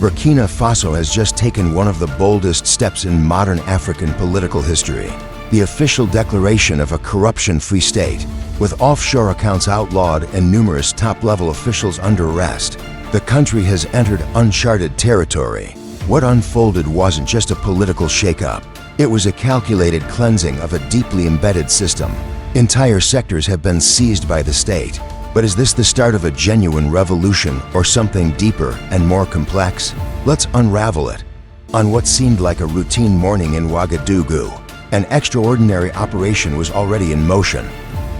Burkina Faso has just taken one of the boldest steps in modern African political history. The official declaration of a corruption-free state, with offshore accounts outlawed and numerous top-level officials under arrest. The country has entered uncharted territory. What unfolded wasn't just a political shakeup. It was a calculated cleansing of a deeply embedded system. Entire sectors have been seized by the state. But is this the start of a genuine revolution or something deeper and more complex? Let's unravel it. On what seemed like a routine morning in Ouagadougou, an extraordinary operation was already in motion.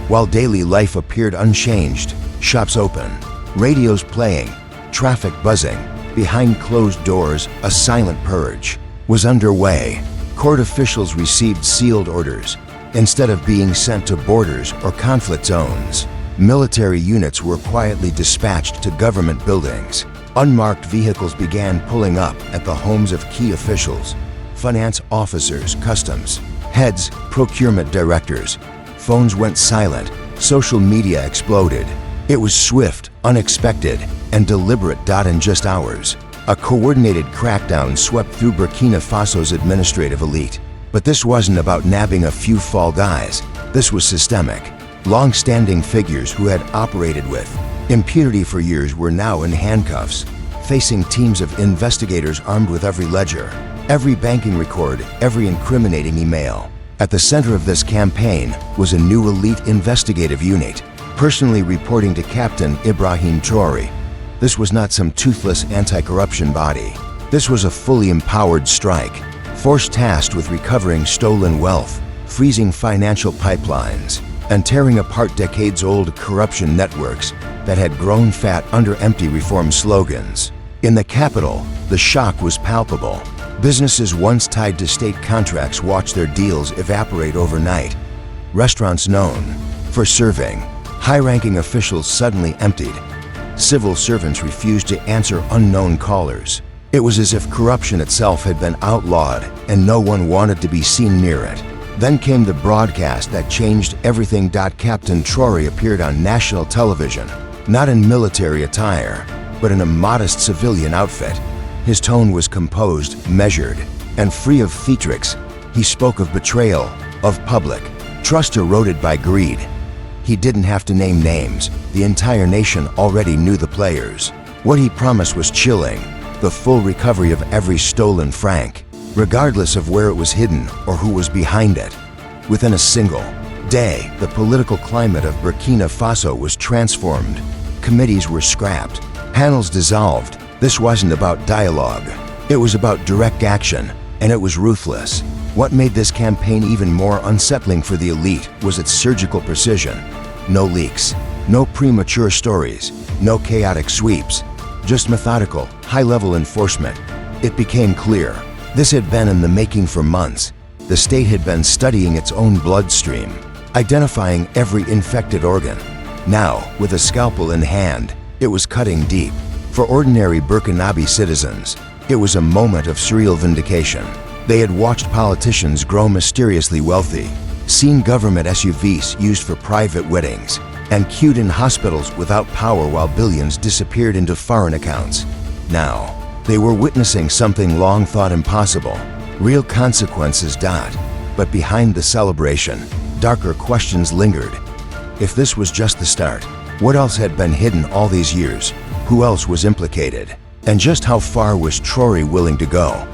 While daily life appeared unchanged, shops open, radios playing, traffic buzzing, behind closed doors, a silent purge was underway. Court officials received sealed orders. Instead of being sent to borders or conflict zones, military units were quietly dispatched to government buildings. Unmarked vehicles began pulling up at the homes of key officials, finance officers, customs heads, procurement directors. Phones went silent, social media exploded. It was swift, unexpected, and deliberate. In just hours, a coordinated crackdown swept through Burkina Faso's administrative elite. But this wasn't about nabbing a few fall guys. This was systemic. Long-standing figures who had operated with impunity for years were now in handcuffs, facing teams of investigators armed with every ledger, every banking record, every incriminating email. At the center of this campaign was a new elite investigative unit, personally reporting to Captain Ibrahim Traoré. This was not some toothless anti-corruption body. This was a fully empowered strike force tasked with recovering stolen wealth, freezing financial pipelines, and tearing apart decades-old corruption networks that had grown fat under empty reform slogans. In the capital, the shock was palpable. Businesses once tied to state contracts watched their deals evaporate overnight. Restaurants known for serving high-ranking officials suddenly emptied. Civil servants refused to answer unknown callers. It was as if corruption itself had been outlawed and no one wanted to be seen near it. Then came the broadcast that changed everything. Captain Traoré appeared on national television, not in military attire, but in a modest civilian outfit. His tone was composed, measured, and free of theatrics. He spoke of betrayal, of public trust eroded by greed. He didn't have to name names. The entire nation already knew the players. What he promised was chilling: the full recovery of every stolen franc, regardless of where it was hidden or who was behind it. Within a single day, the political climate of Burkina Faso was transformed. Committees were scrapped, panels dissolved. This wasn't about dialogue. It was about direct action, and it was ruthless. What made this campaign even more unsettling for the elite was its surgical precision. No leaks, no premature stories, no chaotic sweeps, just methodical, high-level enforcement. It became clear this had been in the making for months. The state had been studying its own bloodstream, identifying every infected organ. Now, with a scalpel in hand, it was cutting deep. For ordinary Burkinabe citizens, it was a moment of surreal vindication. They had watched politicians grow mysteriously wealthy, seen government SUVs used for private weddings, and queued in hospitals without power while billions disappeared into foreign accounts. Now, they were witnessing something long thought impossible: real consequences. But behind the celebration, darker questions lingered. If this was just the start, what else had been hidden all these years? Who else was implicated? And just how far was Traoré willing to go?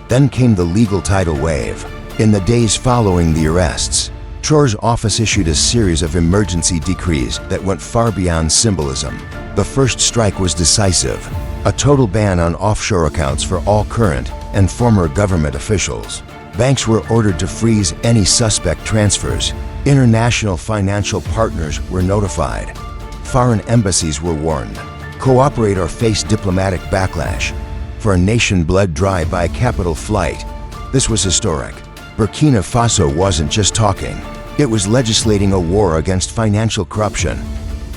Then came the legal tidal wave. In the days following the arrests, Traoré's office issued a series of emergency decrees that went far beyond symbolism. The first strike was decisive: a total ban on offshore accounts for all current and former government officials. Banks were ordered to freeze any suspect transfers. International financial partners were notified. Foreign embassies were warned: cooperate or face diplomatic backlash. For a nation bled dry by capital flight, this was historic. Burkina Faso wasn't just talking, it was legislating a war against financial corruption.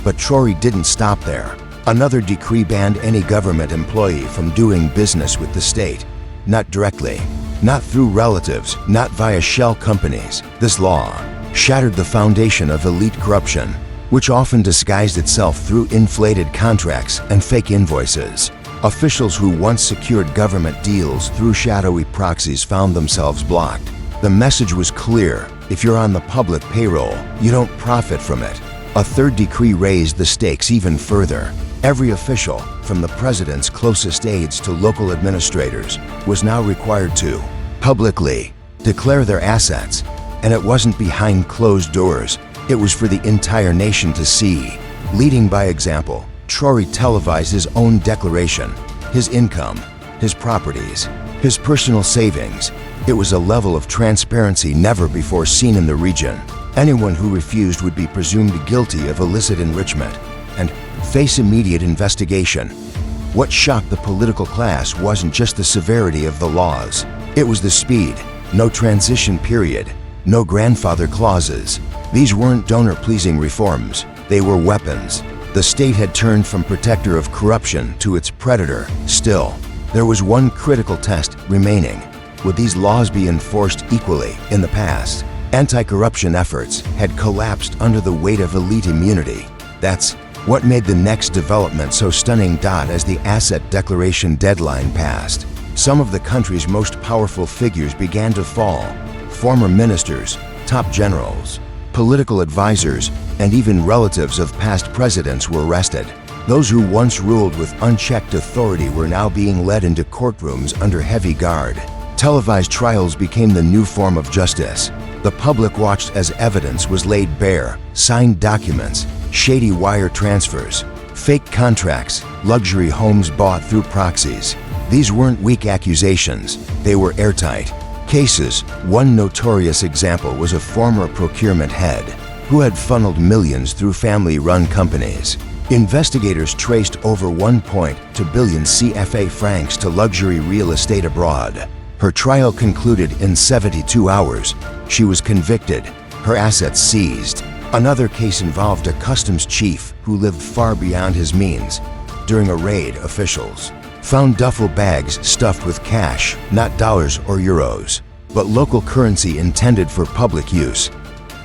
But Traoré didn't stop there. Another decree banned any government employee from doing business with the state. Not directly, not through relatives, not via shell companies. This law shattered the foundation of elite corruption, which often disguised itself through inflated contracts and fake invoices. Officials who once secured government deals through shadowy proxies found themselves blocked. The message was clear: if you're on the public payroll, you don't profit from it. A third decree raised the stakes even further. Every official, from the president's closest aides to local administrators, was now required to publicly declare their assets. And it wasn't behind closed doors. It was for the entire nation to see. Leading by example, Traoré televised his own declaration, his income, his properties, his personal savings. It was a level of transparency never before seen in the region. Anyone who refused would be presumed guilty of illicit enrichment and face immediate investigation. What shocked the political class wasn't just the severity of the laws. It was the speed. No transition period. No grandfather clauses. These weren't donor-pleasing reforms. They were weapons. The state had turned from protector of corruption to its predator. Still, there was one critical test remaining. Would these laws be enforced equally? In the past, anti-corruption efforts had collapsed under the weight of elite immunity. That's what made the next development so stunning. As the asset declaration deadline passed, some of the country's most powerful figures began to fall. Former ministers, top generals, political advisors, and even relatives of past presidents were arrested. Those who once ruled with unchecked authority were now being led into courtrooms under heavy guard. Televised trials became the new form of justice. The public watched as evidence was laid bare: signed documents, shady wire transfers, fake contracts, luxury homes bought through proxies. These weren't weak accusations, they were airtight cases. One notorious example was a former procurement head who had funneled millions through family-run companies. Investigators traced over 1.2 billion CFA francs to luxury real estate abroad. Her trial concluded in 72 hours. She was convicted, her assets seized. Another case involved a customs chief who lived far beyond his means. During a raid, officials found duffel bags stuffed with cash, not dollars or euros, but local currency intended for public use.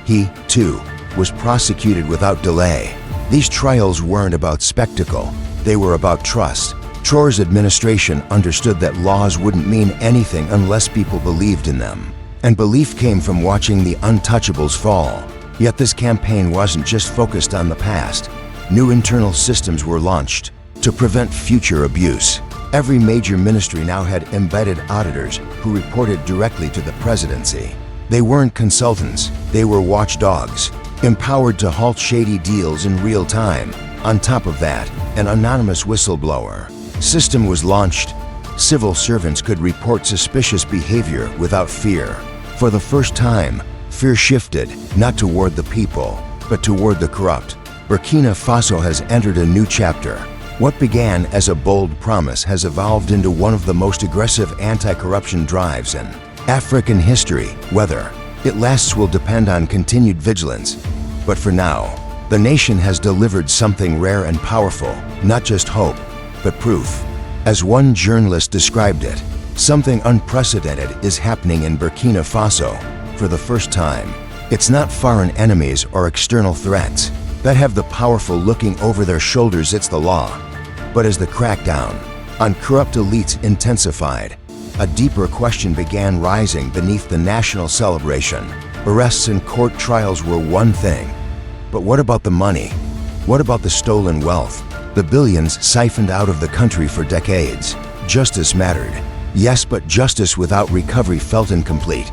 He, too, was prosecuted without delay. These trials weren't about spectacle, they were about trust. Traoré's administration understood that laws wouldn't mean anything unless people believed in them. And belief came from watching the untouchables fall. Yet this campaign wasn't just focused on the past. New internal systems were launched to prevent future abuse. Every major ministry now had embedded auditors who reported directly to the presidency. They weren't consultants, they were watchdogs, empowered to halt shady deals in real time. On top of that, an anonymous whistleblower system was launched. Civil servants could report suspicious behavior without fear. For the first time, fear shifted, not toward the people, but toward the corrupt. Burkina Faso has entered a new chapter. What began as a bold promise has evolved into one of the most aggressive anti-corruption drives in African history. Whether it lasts will depend on continued vigilance. But for now, the nation has delivered something rare and powerful, not just hope, but proof. As one journalist described it, something unprecedented is happening in Burkina Faso. For the first time, it's not foreign enemies or external threats that have the powerful looking over their shoulders. It's the law. But as the crackdown on corrupt elites intensified, a deeper question began rising beneath the national celebration. Arrests and court trials were one thing. But what about the money? What about the stolen wealth? The billions siphoned out of the country for decades. Justice mattered. Yes, but justice without recovery felt incomplete.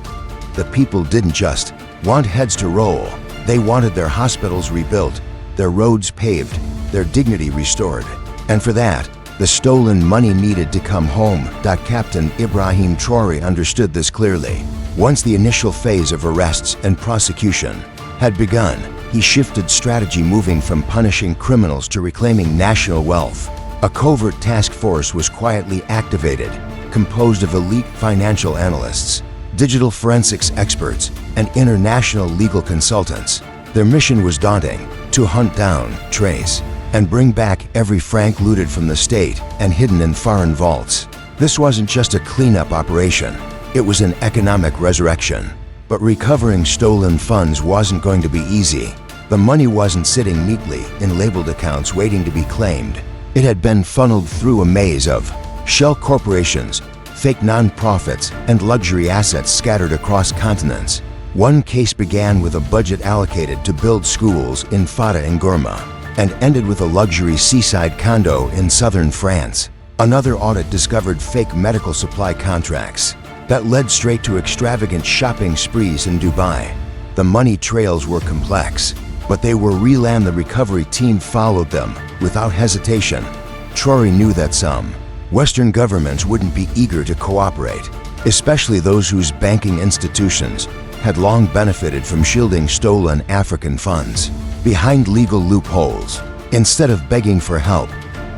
The people didn't just want heads to roll. They wanted their hospitals rebuilt, their roads paved, their dignity restored. And for that, the stolen money needed to come home. Captain Ibrahim Traoré understood this clearly. Once the initial phase of arrests and prosecution had begun, he shifted strategy, moving from punishing criminals to reclaiming national wealth. A covert task force was quietly activated, composed of elite financial analysts, digital forensics experts, and international legal consultants. Their mission was daunting: to hunt down, trace, and bring back every franc looted from the state and hidden in foreign vaults. This wasn't just a cleanup operation, it was an economic resurrection. But recovering stolen funds wasn't going to be easy. The money wasn't sitting neatly in labeled accounts waiting to be claimed. It had been funneled through a maze of shell corporations, fake non-profits, and luxury assets scattered across continents. One case began with a budget allocated to build schools in Fata and Gourma, and ended with a luxury seaside condo in southern France. Another audit discovered fake medical supply contracts that led straight to extravagant shopping sprees in Dubai. The money trails were complex, but they were real, and the recovery team followed them without hesitation. Traoré knew that some Western governments wouldn't be eager to cooperate, especially those whose banking institutions had long benefited from shielding stolen African funds behind legal loopholes. Instead of begging for help,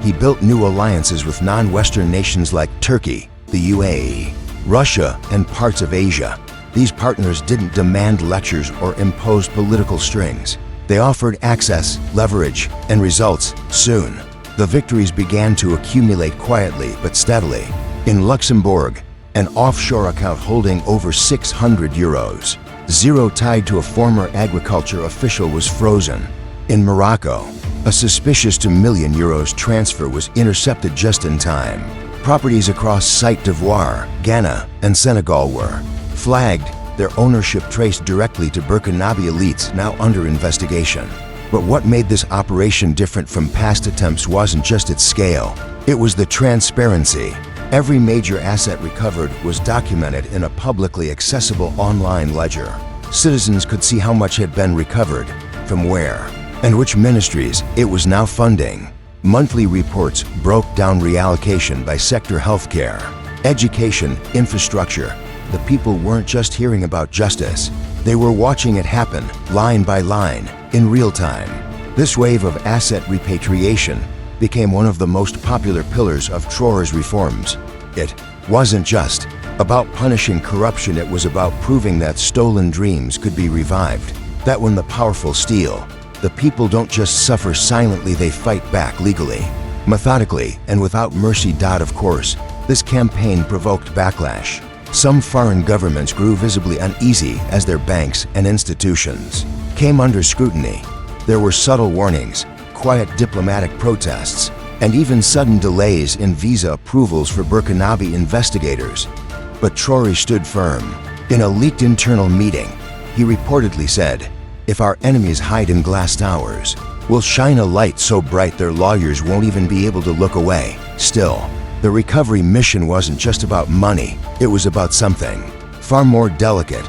he built new alliances with non-Western nations like Turkey, the UAE, Russia, and parts of Asia. These partners didn't demand lectures or impose political strings. They offered access, leverage, and results. Soon, the victories began to accumulate quietly but steadily. In Luxembourg, an offshore account holding over €600, zero tied to a former agriculture official, was frozen. In Morocco, a suspicious €2 million transfer was intercepted just in time. Properties across Côte d'Ivoire, Ghana, and Senegal were flagged, their ownership traced directly to Burkinabe elites now under investigation. But what made this operation different from past attempts wasn't just its scale, it was the transparency. Every major asset recovered was documented in a publicly accessible online ledger. Citizens could see how much had been recovered, from where, and which ministries it was now funding. Monthly reports broke down reallocation by sector: healthcare, education, infrastructure. The people weren't just hearing about justice, they were watching it happen, line by line, in real time. This wave of asset repatriation became one of the most popular pillars of Traoré's reforms. It wasn't just about punishing corruption, it was about proving that stolen dreams could be revived, that when the powerful steal, the people don't just suffer silently, they fight back legally, methodically, and without mercy. Of course, this campaign provoked backlash. Some foreign governments grew visibly uneasy as their banks and institutions came under scrutiny. There were subtle warnings, quiet diplomatic protests, and even sudden delays in visa approvals for Burkinabe investigators. But Traoré stood firm. In a leaked internal meeting, he reportedly said, "If our enemies hide in glass towers, we'll shine a light so bright their lawyers won't even be able to look away." Still, the recovery mission wasn't just about money, it was about something far more delicate: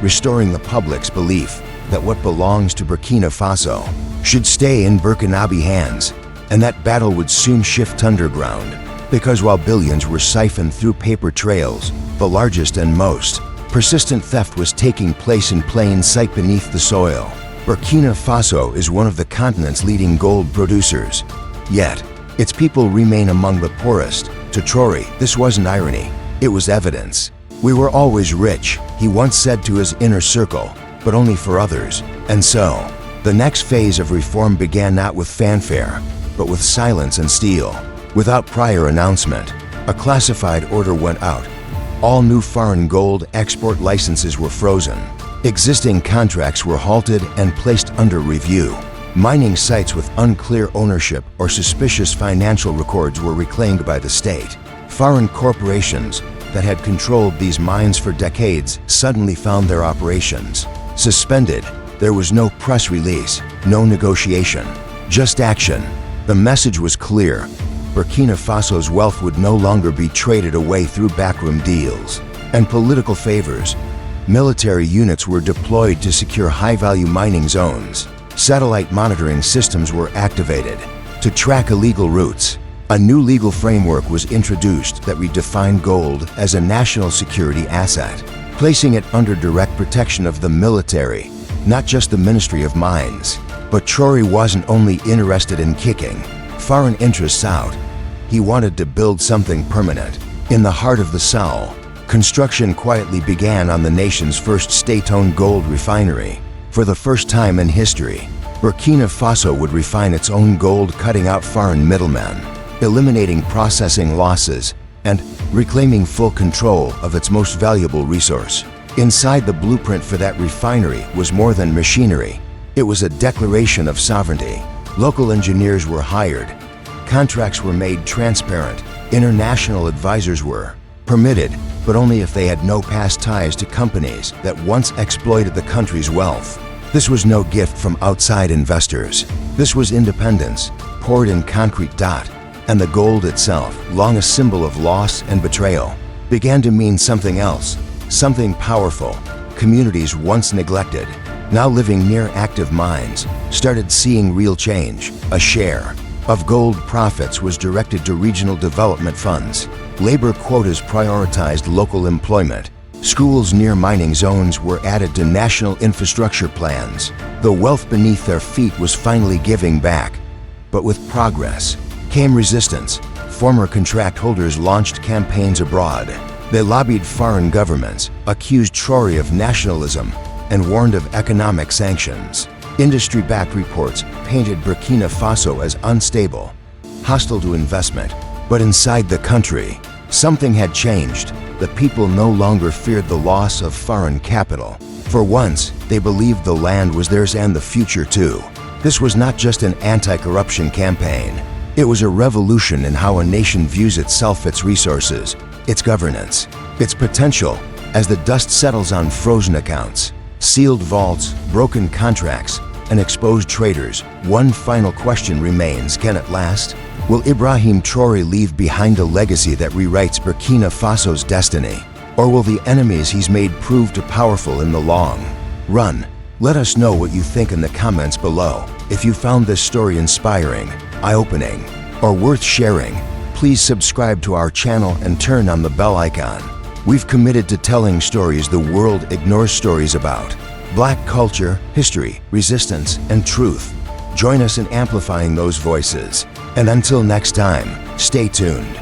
restoring the public's belief that what belongs to Burkina Faso should stay in Burkinabe hands, and that battle would soon shift underground. Because while billions were siphoned through paper trails, the largest and most persistent theft was taking place in plain sight beneath the soil. Burkina Faso is one of the continent's leading gold producers, yet its people remain among the poorest. To Traoré, this wasn't irony, it was evidence. "We were always rich," he once said to his inner circle, "but only for others." And so, the next phase of reform began not with fanfare, but with silence and steel. Without prior announcement, a classified order went out. All new foreign gold export licenses were frozen. Existing contracts were halted and placed under review. Mining sites with unclear ownership or suspicious financial records were reclaimed by the state. Foreign corporations that had controlled these mines for decades suddenly found their operations suspended. There was no press release, no negotiation, just action. The message was clear: Burkina Faso's wealth would no longer be traded away through backroom deals and political favors. Military units were deployed to secure high-value mining zones. Satellite monitoring systems were activated to track illegal routes. A new legal framework was introduced that redefined gold as a national security asset, placing it under direct protection of the military, not just the Ministry of Mines. But Traoré wasn't only interested in kicking foreign interests out. He wanted to build something permanent. In the heart of the Sahel, construction quietly began on the nation's first state-owned gold refinery. For the first time in history, Burkina Faso would refine its own gold, cutting out foreign middlemen, eliminating processing losses, and reclaiming full control of its most valuable resource. Inside the blueprint for that refinery was more than machinery. It was a declaration of sovereignty. Local engineers were hired, Contracts were made transparent. International advisors were permitted, but only if they had no past ties to companies that once exploited the country's wealth. This was no gift from outside investors. This was independence, poured in concrete dot, and the gold itself, long a symbol of loss and betrayal, began to mean something else, something powerful. Communities once neglected, now living near active mines, started seeing real change. A share of gold profits was directed to regional development funds. Labor quotas prioritized local employment. Schools near mining zones were added to national infrastructure plans. The wealth beneath their feet was finally giving back. But with progress came resistance. Former contract holders launched campaigns abroad. They lobbied foreign governments, accused Traoré of nationalism, and warned of economic sanctions. Industry-backed reports painted Burkina Faso as unstable, hostile to investment. But inside the country, something had changed. The people no longer feared the loss of foreign capital. For once, they believed the land was theirs and the future too. This was not just an anti-corruption campaign. It was a revolution in how a nation views itself, its resources, its governance, its potential. As the dust settles on frozen accounts, sealed vaults, broken contracts, and exposed traitors, one final question remains: can it last? Will Ibrahim Traoré leave behind a legacy that rewrites Burkina Faso's destiny? Or will the enemies he's made prove too powerful in the long run? Let us know what you think in the comments below. If you found this story inspiring, eye-opening, or worth sharing, please subscribe to our channel and turn on the bell icon. We've committed to telling stories the world ignores stories about. Black culture, history, resistance, and truth. Join us in amplifying those voices. And until next time, stay tuned.